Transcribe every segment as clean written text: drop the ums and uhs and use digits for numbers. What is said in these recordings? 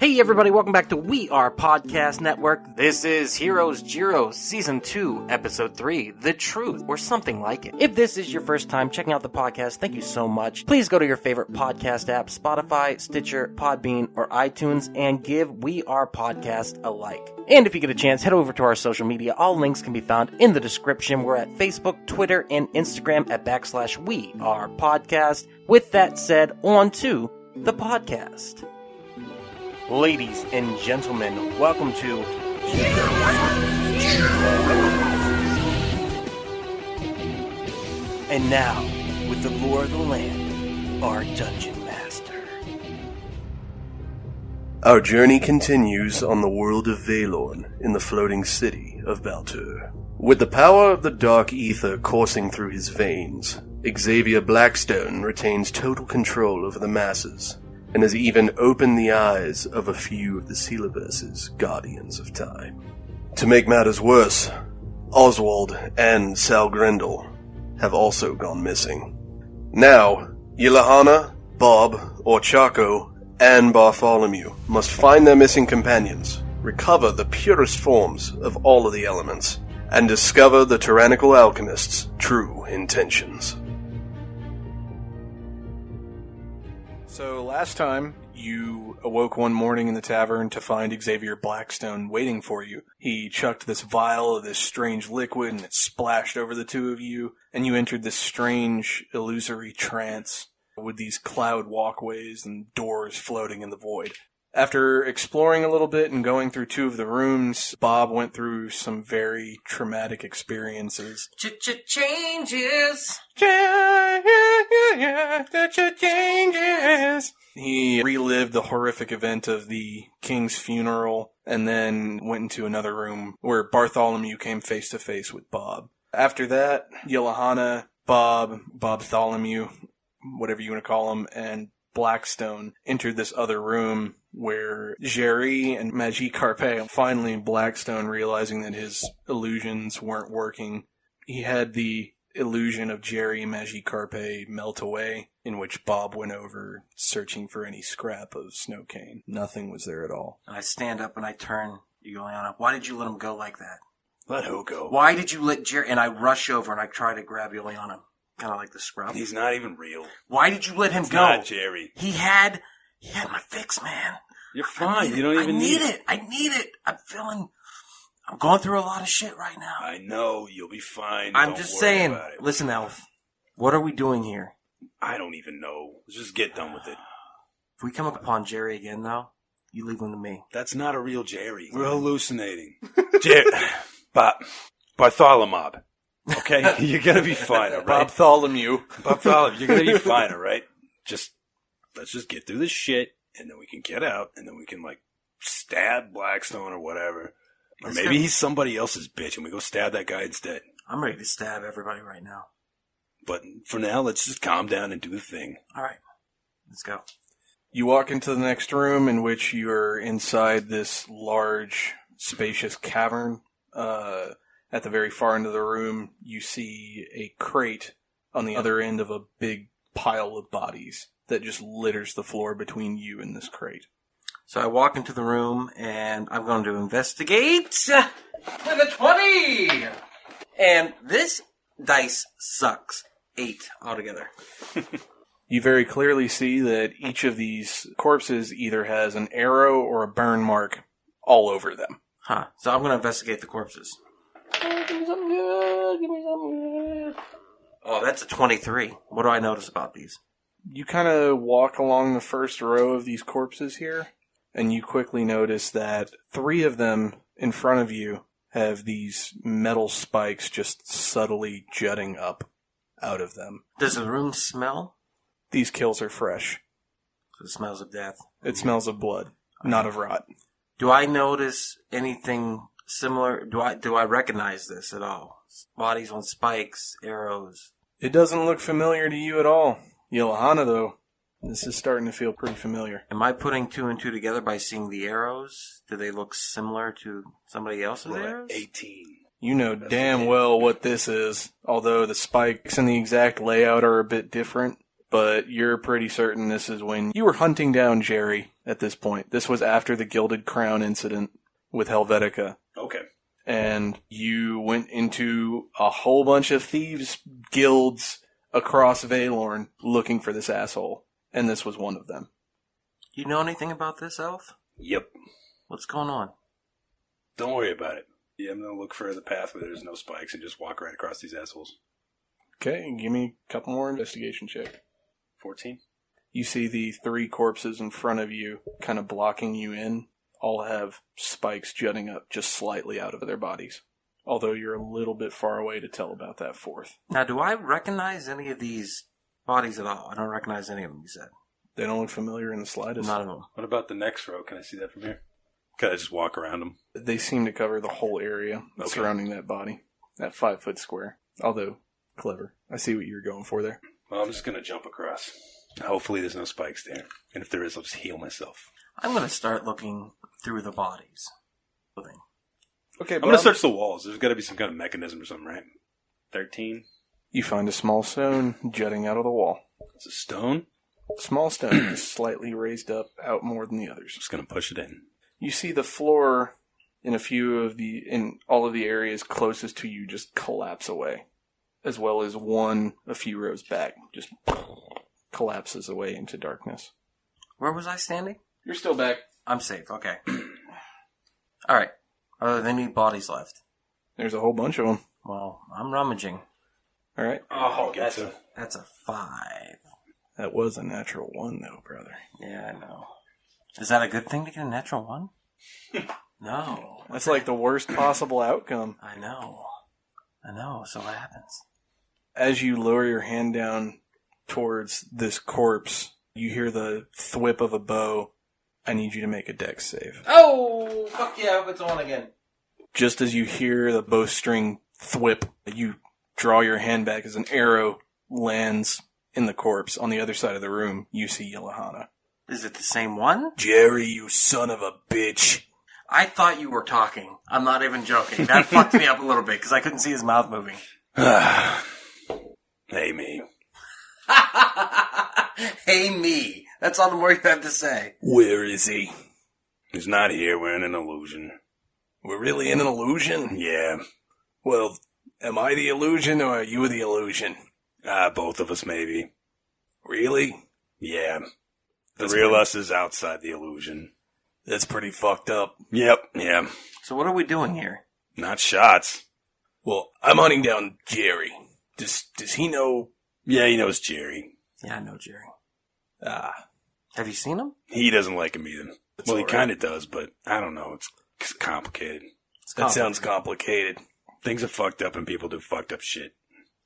Hey everybody, welcome back to We Are Podcast Network. This is Heroes-Gyros Season 2, Episode 3, The Truth, or something like it. If this is your first time checking out the podcast, thank you so much. Please go to your favorite podcast app, Spotify, Stitcher, Podbean, or iTunes, and give We Are Podcast a like. And if you get a chance, head over to our social media. All links can be found in the description. We're at Facebook, Twitter, and Instagram at /We Are Podcast. With that said, on to the podcast. Ladies and gentlemen, welcome to And now, with the lore of the land, our Dungeon Master. Our journey continues on the world of Valorn in the floating city of Baltur. With the power of the dark ether coursing through his veins, Xavier Blackstone retains total control over the masses, and has even opened the eyes of a few of the Sealiverse's Guardians of Time. To make matters worse, Oswald and Sal Grendel have also gone missing. Now, Yelahana, Bob, Orchako, and Bartholomew must find their missing companions, recover the purest forms of all of the elements, and discover the tyrannical alchemist's true intentions. So last time, you awoke one morning in the tavern to find Xavier Blackstone waiting for you. He chucked this vial of this strange liquid and it splashed over the two of you, and you entered this strange, illusory trance with these cloud walkways and doors floating in the void. After exploring a little bit and going through two of the rooms, Bob went through some very traumatic experiences. Changes. Changes. He relived the horrific event of the king's funeral and then went into another room where Bartholomew came face to face with Bob. After that, Yelahana, Bartholomew, whatever you want to call him, and Blackstone entered this other room where Jerry and Magie Carpe, finally Blackstone realizing that his illusions weren't working, he had the illusion of Jerry and Magie Carpe melt away, in which Bob went over searching for any scrap of snow cane. Nothing was there at all. And I stand up and I turn Juliana. Why did you let him go like that? Let who go? Why did you let Jerry... And I rush over and I try to grab Juliana. Kind of like the scrub. He's not even real. Why did you let him go? Not Jerry. He had my fix, man. You're fine. You don't even need it. I need it. I'm going through a lot of shit right now. I know. You'll be fine. I'm Don't just worry saying. about it. Listen, Elf. What are we doing here? I don't even know. Let's just get done with it. If we come upon Jerry again, though, you leave him to me. That's not a real Jerry. We're hallucinating. Bartholomew. Okay? You're going to be fine, all right? Bartholomew, you're going to be fine, all right? Let's just get through this shit, and then we can get out, and then we can, stab Blackstone or whatever. Or maybe he's somebody else's bitch, and we go stab that guy instead. I'm ready to stab everybody right now. But for now, let's just calm down and do the thing. All right. Let's go. You walk into the next room, in which you're inside this large, spacious cavern. At the very far end of the room, you see a crate on the other end of a big pile of bodies that just litters the floor between you and this crate. So I walk into the room, and I'm going to investigate with a 20! And this dice sucks. 8 altogether. You very clearly see that each of these corpses either has an arrow or a burn mark all over them. Huh. So I'm going to investigate the corpses. Give me something good. Oh, that's a 23. What do I notice about these? You kind of walk along the first row of these corpses here, and you quickly notice that 3 of them in front of you have these metal spikes just subtly jutting up out of them. Does the room smell? These kills are fresh. So it smells of death. It smells of blood, not of rot. Do I notice anything similar? Do I recognize this at all? Bodies on spikes, arrows. It doesn't look familiar to you at all. Yelahana, though, this is starting to feel pretty familiar. Am I putting 2 and 2 together by seeing the arrows? Do they look similar to somebody else's arrows? 18. You know damn well what this is, although the spikes and the exact layout are a bit different. but you're pretty certain this is when you were hunting down Jerry at this point. This was after the Gilded Crown incident with Helvetica. Okay. And you went into a whole bunch of thieves' guilds across Valorn looking for this asshole. And this was one of them. You know anything about this, Elf? Yep. What's going on? Don't worry about it. Yeah, I'm going to look for the path where there's no spikes and just walk right across these assholes. Okay, give me a couple more investigation check. 14. You see the 3 corpses in front of you, kind of blocking you in, all have spikes jutting up just slightly out of their bodies. Although you're a little bit far away to tell about that 4th. Now, do I recognize any of these bodies at all? I don't recognize any of them, you said. They don't look familiar in the slightest. None of them. What about the next row? Can I see that from here? Can I just walk around them? They seem to cover the whole area surrounding that body. That 5-foot square. Although, clever. I see what you're going for there. Well, I'm just going to jump across. Hopefully there's no spikes there. And if there is, I'll just heal myself. I'm going to start looking through the bodies. Okay, I'm going to search the walls. There's got to be some kind of mechanism or something, right? 13. You find a small stone jutting out of the wall. It's a stone. Small stone is slightly raised up out more than the others. Just going to push it in. You see the floor in all of the areas closest to you just collapse away, as well as one a few rows back just collapses away into darkness. Where was I standing? You're still back. I'm safe, okay. Alright. Are there any bodies left? There's a whole bunch of them. Well, I'm rummaging. All right. Oh, that's a 5. That was a natural 1, though, brother. Yeah, I know. Is that a good thing to get a natural 1? No. That's like the worst possible outcome. I know. So what happens? As you lower your hand down towards this corpse, you hear the thwip of a bow. I need you to make a dex save. Oh, fuck yeah, I hope it's on again. Just as you hear the bowstring thwip, you draw your hand back as an arrow lands in the corpse. On the other side of the room, you see Yelahana. Is it the same one? Jerry, you son of a bitch. I thought you were talking. I'm not even joking. That fucked me up a little bit because I couldn't see his mouth moving. Hey, me. Hey, me. That's all the more you have to say. Where is he? He's not here. We're in an illusion. We're really in an illusion? Yeah. Well, am I the illusion or are you the illusion? Both of us, maybe. Really? Yeah. The real us is outside the illusion. That's pretty fucked up. Yep, yeah. So what are we doing here? Not shots. Well, I'm hunting down Jerry. Does he know? Yeah, he knows Jerry. Yeah, I know Jerry. Have you seen him? He doesn't like him either. Well, he right. kind of does, but I don't know. It's complicated. That sounds complicated. Things are fucked up and people do fucked up shit.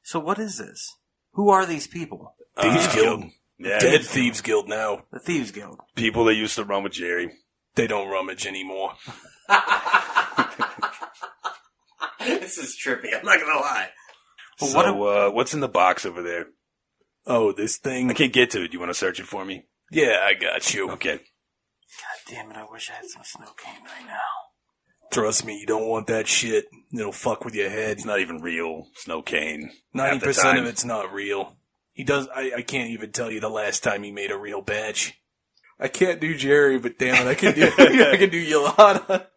So what is this? Who are these people? Thieves Guild. Yeah, Dead Thieves Guild now. The Thieves Guild. People that used to run with Jerry. They don't rummage anymore. This is trippy, I'm not gonna lie. Well, so, what's in the box over there? Oh, this thing? I can't get to it. Do you want to search it for me? Yeah, I got you. Okay. God damn it, I wish I had some snow cane right now. Trust me, you don't want that shit. It'll fuck with your head. It's not even real snow cane. 90% of it's not real. I can't even tell you the last time he made a real batch. I can't do Jerry, but damn it, I can do I can do Yolanda.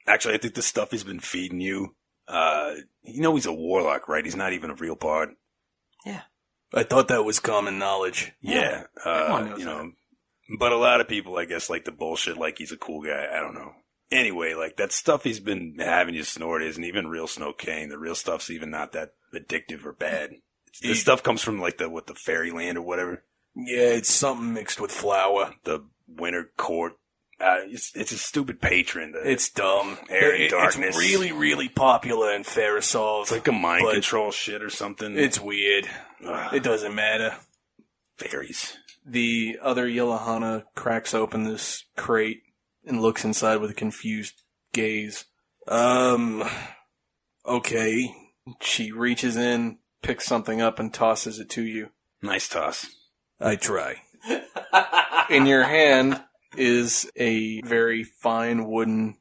Actually, I think the stuff he's been feeding you, he's a warlock, right? He's not even a real bard. Yeah. I thought that was common knowledge. Yeah. But a lot of people, I guess, like the bullshit like he's a cool guy. I don't know. Anyway, like that stuff he's been having you snort isn't even real snow cane. The real stuff's even not that addictive or bad. This stuff comes from like the fairyland or whatever. Yeah, it's something mixed with flour. The winter court. It's a stupid patron. It's dumb. Air and darkness. It's really, really popular in Farisov. It's like a mind control shit or something. It's weird. It doesn't matter. Fairies. The other Yelahana cracks open this crate and looks inside with a confused gaze. Okay. She reaches in, picks something up, and tosses it to you. Nice toss. I try. In your hand is a very fine wooden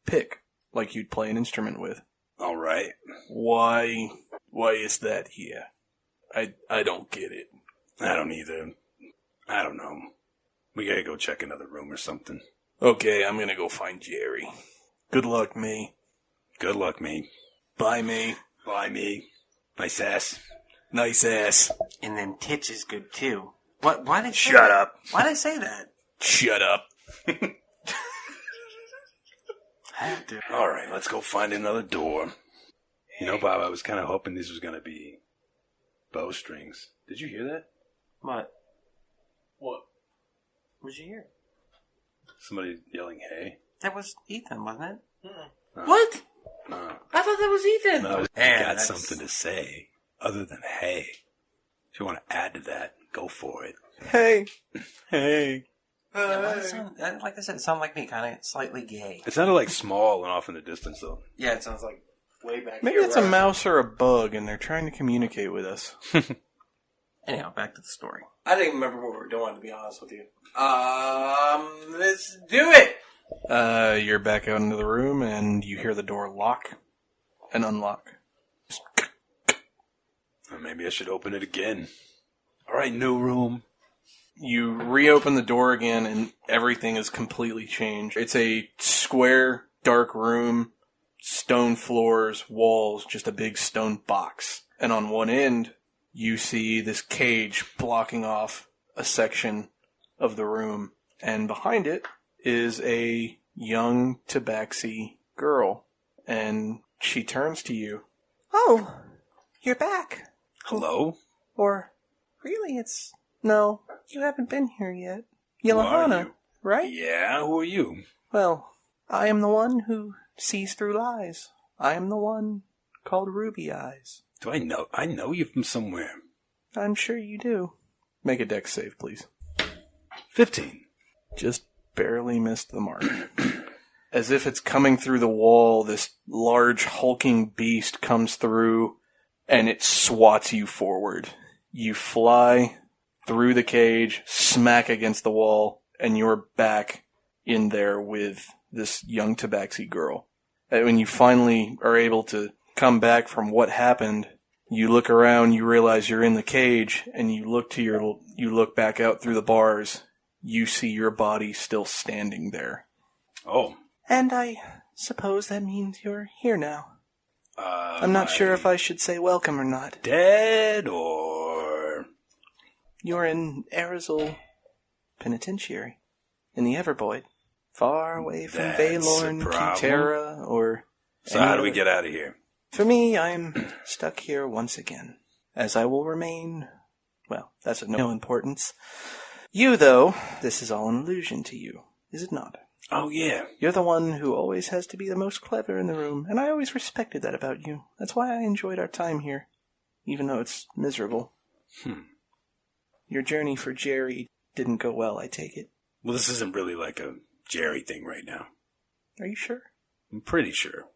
pick, like you'd play an instrument with. All right. Why is that here? I don't get it. I don't either. I don't know. We gotta go check another room or something. Okay, I'm gonna go find Jerry. Good luck, me. Good luck, me. Bye, me. Bye, me. Nice ass. Nice ass. And then tits is good too. What? Why did I say Shut that? up. Why did I say that? Shut up. Had to. All right, let's go find another door. You know, Bob, I was kind of hoping this was gonna be bowstrings. Did you hear that? What? What'd you hear? Somebody yelling, "Hey!" That was Ethan, wasn't it? What? No. I thought that was Ethan. No, I Man, got that's- something to say other than "Hey." If you want to add to that, go for it. Hey. Hey. Yeah, why does it sound, like I said, it sounded like me, kind of slightly gay. It sounded like small and off in the distance, though. Yeah, it sounds like way back Maybe here. it's a mouse or a bug, and they're trying to communicate with us. Anyhow, back to the story. I didn't even remember what we were doing, to be honest with you. Let's do it! You're back out into the room, and you hear the door lock and unlock. Or maybe I should open it again. All right, new room. You reopen the door again, and everything is completely changed. It's a square, dark room, stone floors, walls, just a big stone box. And on one end, you see this cage blocking off a section of the room. And behind it is a young tabaxi girl. And she turns to you. Oh, you're back. Hello? Or, really, no, you haven't been here yet. Who are Yelahana, you? right? Yeah, who are you? Well, I am the one who sees through lies. I am the one called Ruby Eyes. Do I know? I know you from somewhere. I'm sure you do. Make a dex save, please. 15. Just barely missed the mark. As if it's coming through the wall, this large hulking beast comes through, and it swats you forward. You fly through the cage, smack against the wall, and you're back in there with this young tabaxi girl. And when you finally are able to come back from what happened, you look around, you realize you're in the cage, and you look back out through the bars. You see your body still standing there. Oh. And I suppose that means you're here now. I'm not sure if I should say welcome or not. Dead or... You're in Arizal Penitentiary, in the Evervoid, far away from That's Valorn, a problem. Kitera, or... So any how do we other- get out of here? For me, I'm stuck here once again, as I will remain... Well, that's of no importance. You, though, this is all an illusion to you, is it not? Oh, yeah. You're the one who always has to be the most clever in the room, and I always respected that about you. That's why I enjoyed our time here, even though it's miserable. Your journey for Jerry didn't go well, I take it. Well, this isn't really like a Jerry thing right now. Are you sure? I'm pretty sure.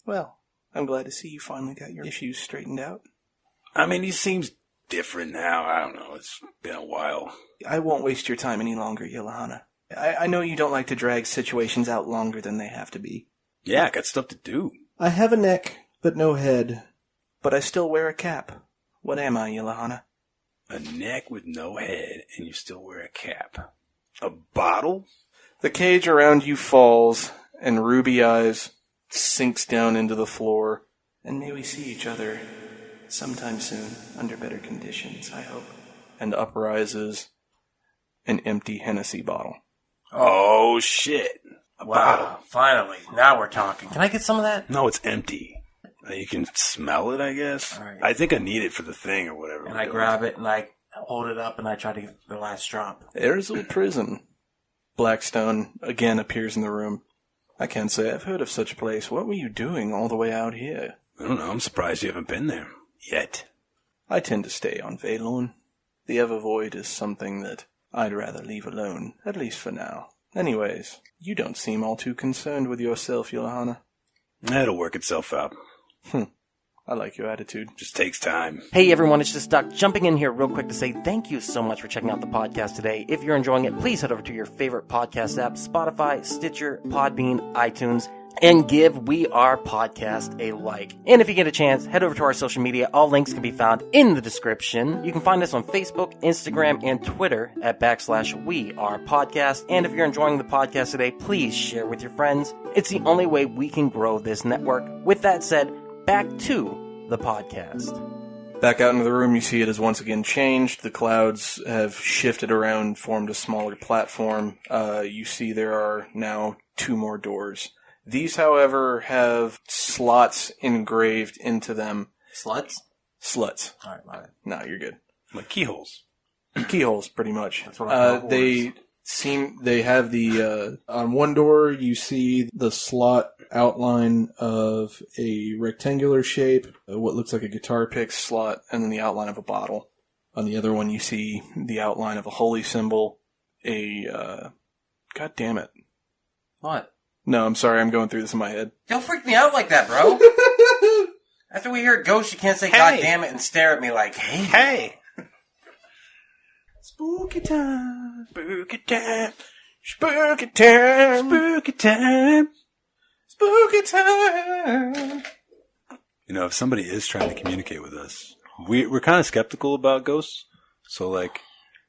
Well, I'm glad to see you finally got your issues straightened out. I mean, he seems different now. I don't know. It's been a while. I won't waste your time any longer, Yelahana. I know you don't like to drag situations out longer than they have to be. Yeah, I got stuff to do. I have a neck, but no head. But I still wear a cap. What am I, Yelahana? A neck with no head, and you still wear a cap. A bottle? The cage around you falls, and Ruby Eyes sinks down into the floor. And may we see each other sometime soon, under better conditions, I hope. And uprises an empty Hennessy bottle. Oh, shit. A bottle. Finally. Now we're talking. Can I get some of that? No, it's empty. You can smell it, I guess. All right. I think I need it for the thing or whatever. And we're I doing. grab it and I hold it up and I try to get the last drop. Arizal Prison. Blackstone again appears in the room. I can't say I've heard of such a place. What were you doing all the way out here? I don't know. I'm surprised you haven't been there yet. I tend to stay on Valorn. The Evervoid is something that I'd rather leave alone, at least for now. Anyways, you don't seem all too concerned with yourself, Yelahana. It'll work itself out. I like your attitude. Just takes time. Hey everyone, it's just Duck jumping in here real quick to say thank you so much for checking out the podcast today. If you're enjoying it, please head over to your favorite podcast app, Spotify, Stitcher, Podbean, iTunes, and give We Are Podcast a like. And if you get a chance, head over to our social media. All links can be found in the description. You can find us on Facebook, Instagram, and Twitter at /We Are Podcast. And if you're enjoying the podcast today, please share with your friends. It's the only way we can grow this network. With that said, back to the podcast. Back out into the room, you see it has once again changed. The clouds have shifted around, formed a smaller platform. You see there are now 2 more doors. These, however, have slots engraved into them. Sluts? Sluts. Alright, my bad. No, you're good. Like keyholes. Keyholes, pretty much. That's what I call they have the, on one door, you see the slot outline of a rectangular shape, what looks like a guitar pick slot, and then the outline of a bottle. On the other one, you see the outline of a holy symbol, God damn it. What? No, I'm sorry, I'm going through this in my head. Don't freak me out like that, bro. After we hear Ghost, you can't say God damn it and stare at me like, hey. Spooky time, spooky time, spooky time, spooky time, spooky time. You know, if somebody is trying to communicate with us, we're kind of skeptical about ghosts. So, like,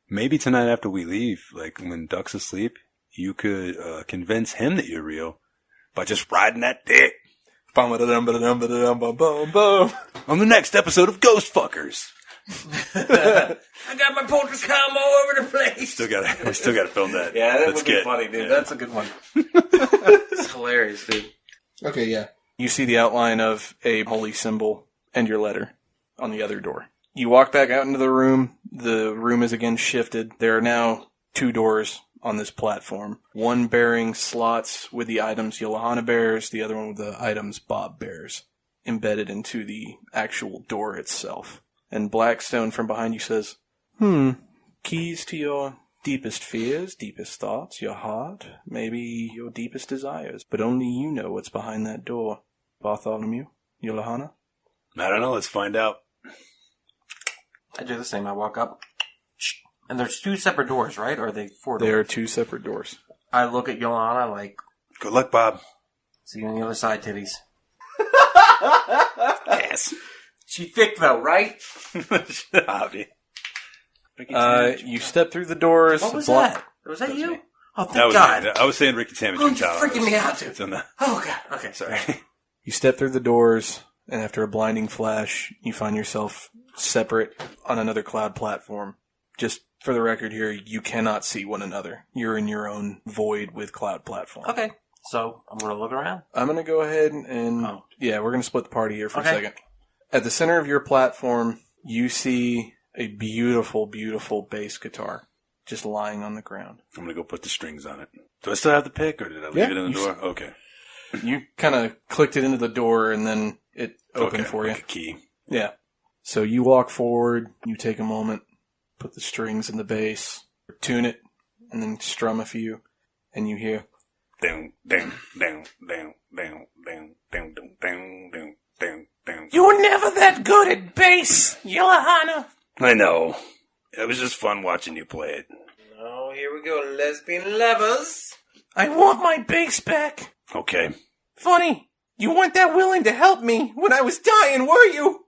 maybe tonight after we leave, like, when Duck's asleep, you could convince him that you're real by just riding that dick. On On the next episode of Ghost Fuckers. I got my poultry comb all over the place. We still gotta film that. Yeah, that That's would be good. funny, dude. Yeah. That's a good one. It's hilarious, dude. Okay, yeah. You see the outline of a holy symbol and your letter on the other door. You walk back out into the room. The room is again shifted. There are now 2 doors on this platform. One bearing slots with the items Yolohana bears, the other one with the items Bob bears, embedded into the actual door itself. And Blackstone from behind you says, keys to your deepest fears, deepest thoughts, your heart, maybe your deepest desires. But only you know what's behind that door. Bartholomew, Yolohana? I don't know. Let's find out. I do the same. I walk up. And there's 2 separate doors, right? Or are they 4 doors? They are 2 separate doors. I look at Yolanda like, Good luck, Bob. see you on the other side, titties. Yes. She thick though, right? Hobby. You step through the doors. What was that? Was that you? me. Oh, thank That was God. me. I was saying Ricky Sandwich. Oh, you're freaking me out, dude. It's on the... Oh, God. Okay, sorry. You step through the doors, and after a blinding flash, you find yourself separate on another cloud platform. Just for the record here, you cannot see one another. You're in your own void with cloud platform. Okay, so I'm going to look around. I'm going to go ahead and... Oh. Yeah, we're going to split the party here for Okay. a second. At the center of your platform, you see a beautiful, beautiful bass guitar just lying on the ground. I'm going to go put the strings on it. Do I still have the pick, or did I leave Yeah, it in the you door? Okay. You kind of clicked it into the door, and then it opened for you. Like a key. Yeah. So you walk forward, you take a moment, put the strings in the bass, tune it, and then strum a few, and you hear... Down, down, down, down, down, down, down, down, down, down, down, down. You were never that good at bass, Yolohana. I know. It was just fun watching you play it. Oh, here we go, lesbian lovers. I want my bass back. Okay. Funny, you weren't that willing to help me when I was dying, were you?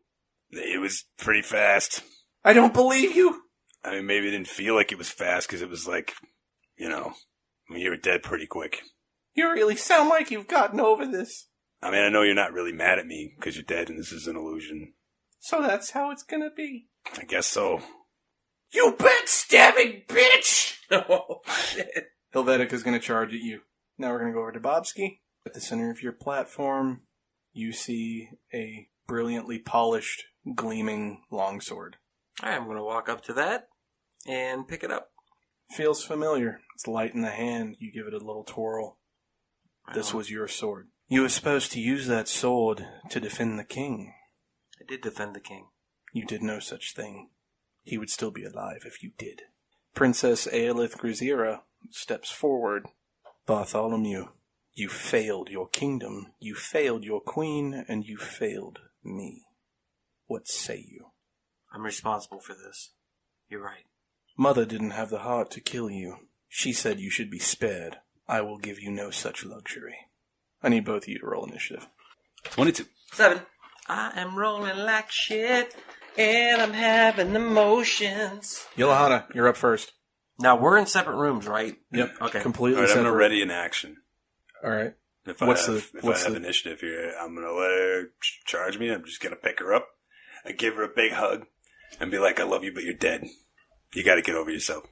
It was pretty fast. I don't believe you. I mean, maybe it didn't feel like it was fast because it was like, you know, when you were dead pretty quick. You really sound like you've gotten over this. I mean, I know you're not really mad at me because you're dead and this is an illusion. So that's how it's gonna be. I guess so. You backstabbing bitch! Oh, shit. Helvetica's gonna charge at you. Now we're gonna go over to Bobsky. At the center of your platform, you see a brilliantly polished, gleaming longsword. Alright, I'm going to walk up to that and pick it up. Feels familiar. It's light in the hand. You give it a little twirl. This was your sword. You were supposed to use that sword to defend the king. I did defend the king. You did no such thing. He would still be alive if you did. Princess Aelith Grizira steps forward. Bartholomew, you failed your kingdom, you failed your queen, and you failed me. What say you? I'm responsible for this. You're right. Mother didn't have the heart to kill you. She said you should be spared. I will give you no such luxury. I need both of you to roll initiative. 22. 7. I am rolling like shit, and I'm having emotions. Yolahana, you're up first. Now, we're in separate rooms, right? Yep. Okay. Completely All right, I'm separate. going to ready in action. All right. If I have initiative here, I'm going to let her charge me. I'm just going to pick her up and give her a big hug and be like, I love you, but you're dead. You got to get over yourself.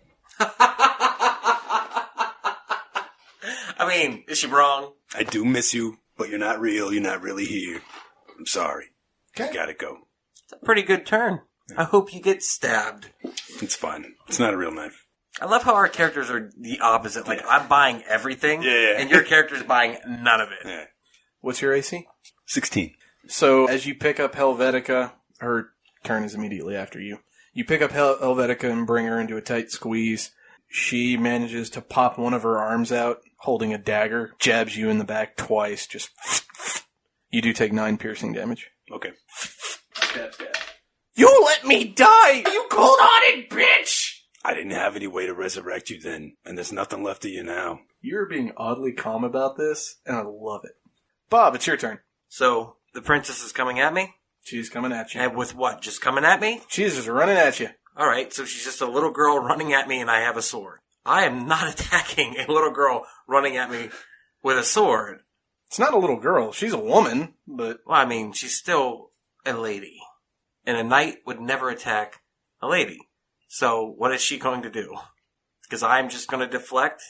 I mean, is she wrong? I do miss you, but you're not real. You're not really here. I'm sorry. Okay. You got to go. It's a pretty good turn. I hope you get stabbed. It's fine. It's not a real knife. I love how our characters are the opposite. Like, I'm buying everything, and your character's buying none of it. Yeah. What's your AC? 16. So, as you pick up Helvetica, her turn is immediately after you. You pick up Helvetica and bring her into a tight squeeze. She manages to pop one of her arms out, holding a dagger, jabs you in the back twice, just... You do take 9 piercing damage. Okay. Stab. You let me die! You cold-hearted bitch! I didn't have any way to resurrect you then, and there's nothing left of you now. You're being oddly calm about this, and I love it. Bob, it's your turn. So, the princess is coming at me? She's coming at you. And with what? Just coming at me? She's just running at you. Alright, so she's just a little girl running at me and I have a sword. I am not attacking a little girl running at me with a sword. It's not a little girl. She's a woman, but... Well, I mean, she's still a lady. And a knight would never attack a lady. So, what is she going to do? Because I'm just going to deflect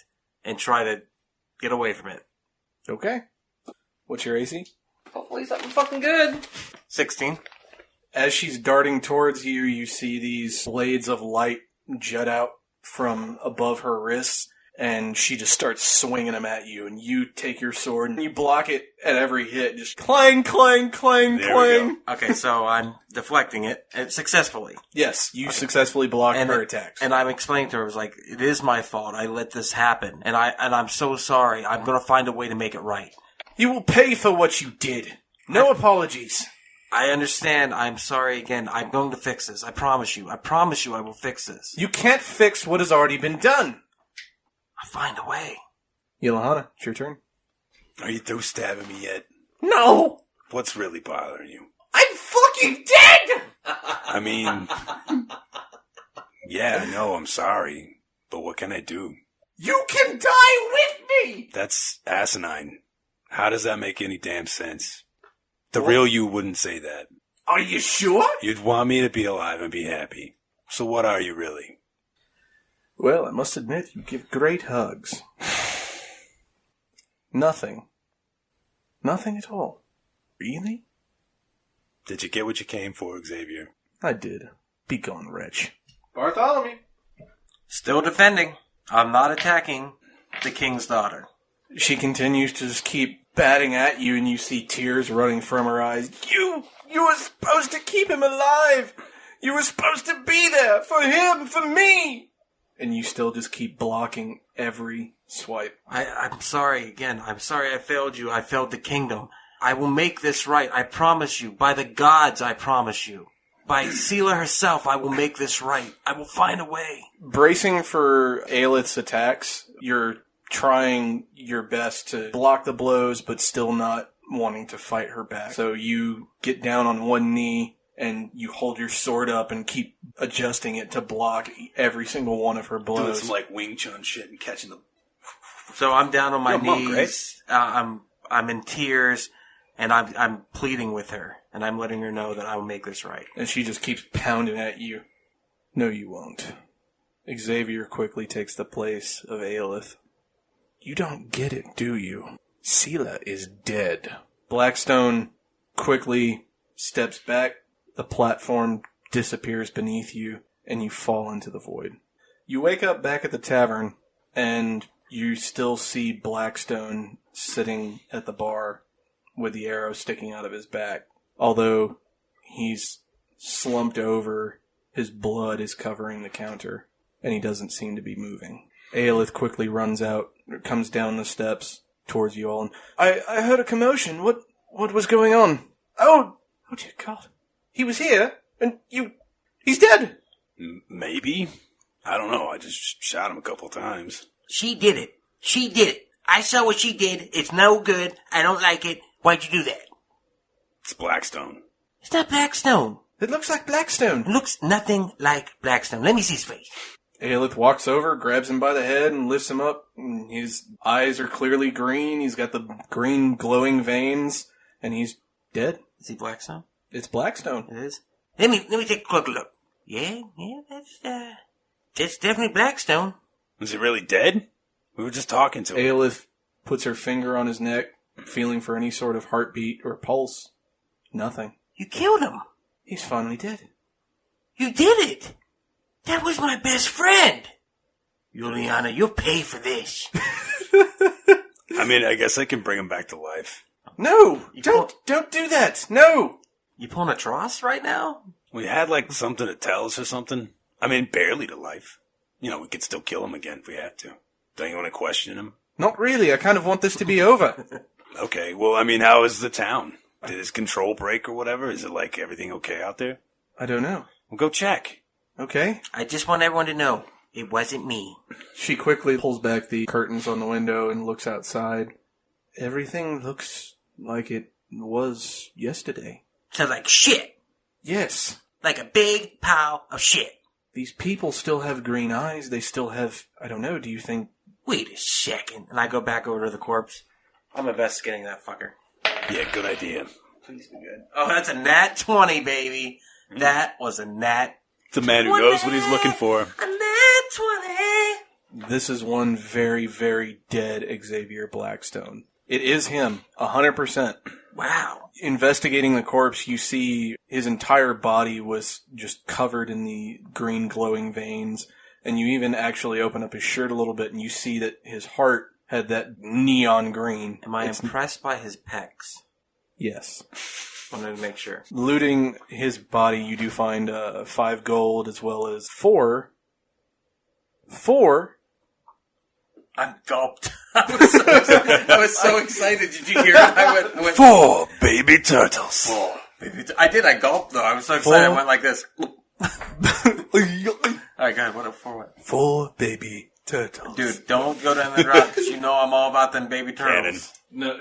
and try to get away from it. Okay. What's your AC? Hopefully something fucking good. 16. As she's darting towards you, you see these blades of light jut out from above her wrists, and she just starts swinging them at you, and you take your sword, and you block it at every hit, just clang, clang, clang, There we clang. Okay, so I'm deflecting it and successfully. Yes, you successfully blocked her attacks. And I'm explaining to her, I was like, it is my fault. I let this happen. And I'm so sorry. I'm going to find a way to make it right. You will pay for what you did. No apologies. I understand. I'm sorry again. I'm going to fix this. I promise you. I promise you I will fix this. You can't fix what has already been done. I'll find a way. Yolahana, it's your turn. Are you through stabbing me yet? No! What's really bothering you? I'm fucking dead! I mean, yeah, I know, I'm sorry. But what can I do? You can die with me! That's asinine. How does that make any damn sense? The real you wouldn't say that. Are you sure? You'd want me to be alive and be happy. So what are you really? Well, I must admit, you give great hugs. Nothing. Nothing at all. Really? Did you get what you came for, Xavier? I did. Be gone, wretch. Bartholomew! Still defending. I'm not attacking the king's daughter. She continues to just keep batting at you, and you see tears running from her eyes. You were supposed to keep him alive! You were supposed to be there for him, for me! And you still just keep blocking every swipe. I'm sorry again. I'm sorry I failed you. I failed the kingdom. I will make this right. I promise you. By the gods, I promise you. By Sela herself, I will make this right. I will find a way. Bracing for Aelith's attacks, you're trying your best to block the blows, but still not wanting to fight her back. So you get down on one knee, and you hold your sword up and keep adjusting it to block every single one of her Doing blows. some like Wing Chun shit and catching the... So I'm down on my You're a monk, knees. I'm in tears, and I'm pleading with her, and I'm letting her know that I will make this right. And she just keeps pounding at you. No, you won't. Xavier quickly takes the place of Aelith. You don't get it, do you? Sela is dead. Blackstone quickly steps back. The platform disappears beneath you, and you fall into the void. You wake up back at the tavern, and you still see Blackstone sitting at the bar with the arrow sticking out of his back. Although he's slumped over, his blood is covering the counter, and he doesn't seem to be moving. Aelith quickly runs out, comes down the steps towards you all, and I heard a commotion. What was going on? Oh dear God. He was here, and he's dead! Maybe? I don't know, I just shot him a couple times. She did it. She did it. I saw what she did. It's no good. I don't like it. Why'd you do that? It's Blackstone. It's not Blackstone. It looks like Blackstone. It looks nothing like Blackstone. Let me see his face. Aelith walks over, grabs him by the head, and lifts him up. His eyes are clearly green. He's got the green glowing veins, and he's dead. Is he Blackstone? It's Blackstone. It is. Let me take a quick look. Yeah, that's definitely Blackstone. Is he really dead? We were just talking to him. Aelith puts her finger on his neck, feeling for any sort of heartbeat or pulse. Nothing. You killed him. He's finally dead. You did it. That was my best friend. Juliana, you'll pay for this. I mean, I guess I can bring him back to life. No! Don't do that! No! You pulling a Tross right now? We had, like, something to tell us or something. I mean, barely to life. You know, we could still kill him again if we had to. Don't you want to question him? Not really. I kind of want this to be over. Okay, well, I mean, how is the town? Did his control break or whatever? Is it, like, everything okay out there? I don't know. Well, go check. Okay. I just want everyone to know, it wasn't me. She quickly pulls back the curtains on the window and looks outside. Everything looks like it was yesterday. So like shit. Yes. Like a big pile of shit. These people still have green eyes. They still have, I don't know, do you think... Wait a second. And I go back over to the corpse. I'm investigating that fucker. Yeah, good idea. Please be good. Oh, that's a nat 20, baby. That was a nat It's a man who knows what he's looking for. A nat 20. This is one very, very dead Xavier Blackstone. It is him, 100%. Wow. Investigating the corpse, you see his entire body was just covered in the green glowing veins, and you even actually open up his shirt a little bit, and you see that his heart had that neon green. Am I impressed by his pecs? Yes. Wanted to make sure. Looting his body, you do find 5 gold as well as 4. I gulped. I was so excited. Did you hear it? I went 4 baby turtles. 4 baby. I did. I gulped though. I was so excited. 4. I went like this. All right, go ahead. What? 4 what? 4 baby turtles. Dude, don't go down that route because you know I'm all about them baby turtles. No.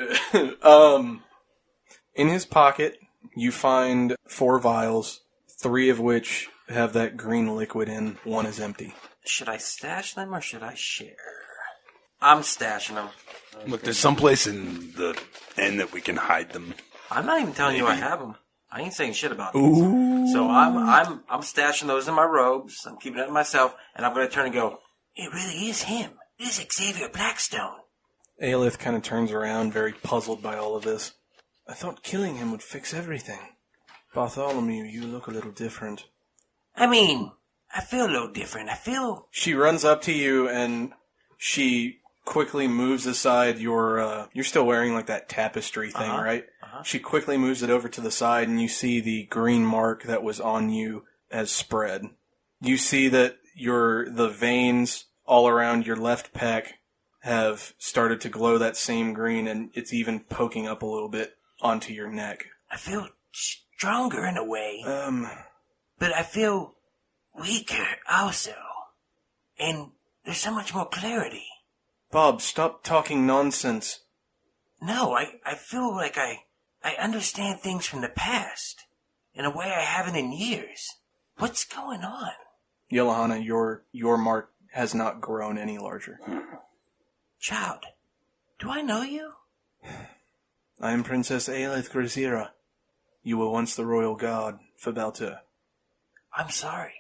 In his pocket, you find 4 vials, 3 of which have that green liquid in. 1 is empty. Should I stash them or should I share? I'm stashing them. Look, there's someplace in the end that we can hide them. I'm not even telling you I have them. I ain't saying shit about them. Ooh. So I'm stashing those in my robes. I'm keeping it to myself, and I'm going to turn and go, it really is him. This is Xavier Blackstone. Aelith kind of turns around, very puzzled by all of this. I thought killing him would fix everything. Bartholomew, you look a little different. I mean, I feel a little different. She runs up to you, and she quickly moves aside your, you're still wearing like that tapestry thing, right? She quickly moves it over to the side, and you see the green mark that was on you as spread. You see that the veins all around your left pec have started to glow that same green, and it's even poking up a little bit onto your neck. I feel stronger in a way. But I feel weaker also. And there's so much more clarity. Bob, stop talking nonsense. No, I feel like I understand things from the past in a way I haven't in years. What's going on? Yellahana, your mark has not grown any larger. Child, do I know you? I am Princess Aelith Grazira. You were once the royal guard for Baltur. I'm sorry.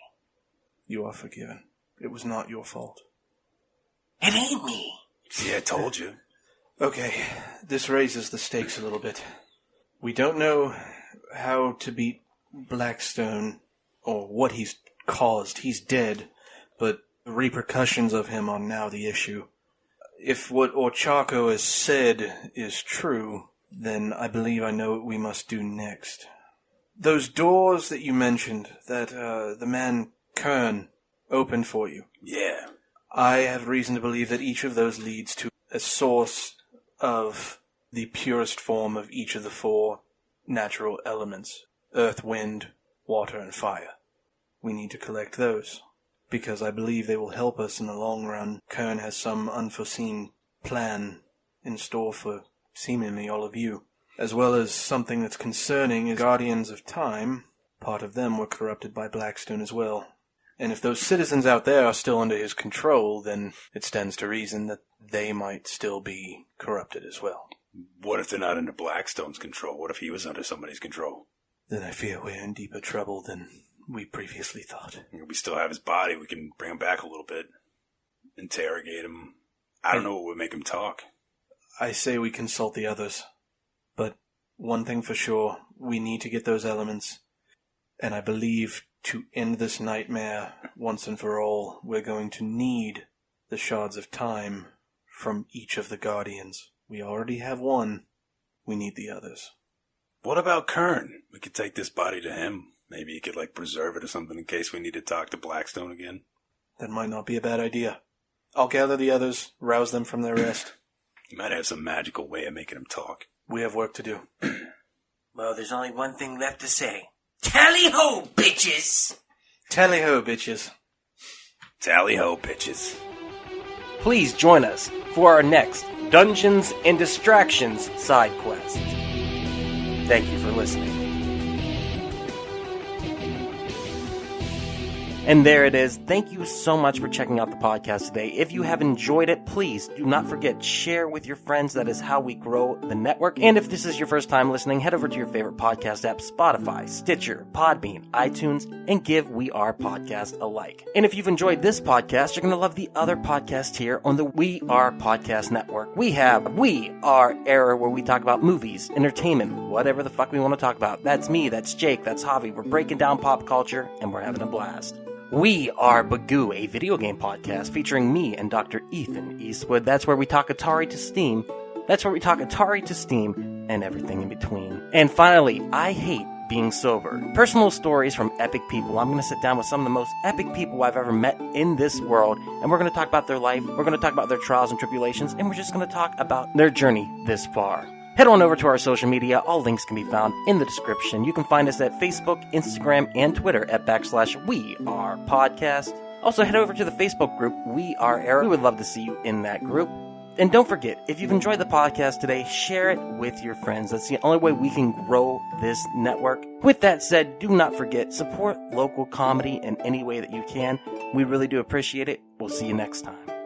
You are forgiven. It was not your fault. It ain't me. See, I told you. Okay, this raises the stakes a little bit. We don't know how to beat Blackstone or what he's caused. He's dead, but the repercussions of him are now the issue. If what Orchako has said is true, then I believe I know what we must do next. Those doors that you mentioned, that the man Kern opened for you. Yeah. I have reason to believe that each of those leads to a source of the purest form of each of the 4 natural elements. Earth, wind, water, and fire. We need to collect those, because I believe they will help us in the long run. Kern has some unforeseen plan in store for seemingly all of you. As well as something that's concerning is Guardians of Time. Part of them were corrupted by Blackstone as well. And if those citizens out there are still under his control, then it stands to reason that they might still be corrupted as well. What if they're not under Blackstone's control? What if he was under somebody's control? Then I fear we're in deeper trouble than we previously thought. We still have his body. We can bring him back a little bit. Interrogate him. I don't know what would make him talk. I say we consult the others. But one thing for sure, we need to get those elements. And I believe to end this nightmare once and for all, we're going to need the shards of time from each of the Guardians. We already have one. We need the others. What about Kern? We could take this body to him. Maybe he could, preserve it or something in case we need to talk to Blackstone again. That might not be a bad idea. I'll gather the others, rouse them from their rest. He might have some magical way of making him talk. We have work to do. Well, there's only one thing left to say. Tally-ho, bitches! Tally-ho, bitches. Tally-ho, bitches. Please join us for our next Dungeons and Distractions side quest. Thank you for listening. And there it is. Thank you so much for checking out the podcast today. If you have enjoyed it, please do not forget, share with your friends. That is how we grow the network. And if this is your first time listening, head over to your favorite podcast app, Spotify, Stitcher, Podbean, iTunes, and give We Are Podcast a like. And if you've enjoyed this podcast, you're going to love the other podcasts here on the We Are Podcast Network. We have We Are Error, where we talk about movies, entertainment, whatever the fuck we want to talk about. That's me, that's Jake, that's Javi. We're breaking down pop culture, and we're having a blast. We Are Bagu, a video game podcast featuring me and Dr. Ethan Eastwood. That's where we talk Atari to Steam. And everything in between. And finally, I Hate Being Sober. Personal stories from epic people. I'm going to sit down with some of the most epic people I've ever met in this world, and we're going to talk about their life, we're going to talk about their trials and tribulations, and we're just going to talk about their journey this far. Head on over to our social media. All links can be found in the description. You can find us at Facebook, Instagram, and Twitter at /WeArePodcast. Also, head over to the Facebook group, We Are Error. We would love to see you in that group. And don't forget, if you've enjoyed the podcast today, share it with your friends. That's the only way we can grow this network. With that said, do not forget, support local comedy in any way that you can. We really do appreciate it. We'll see you next time.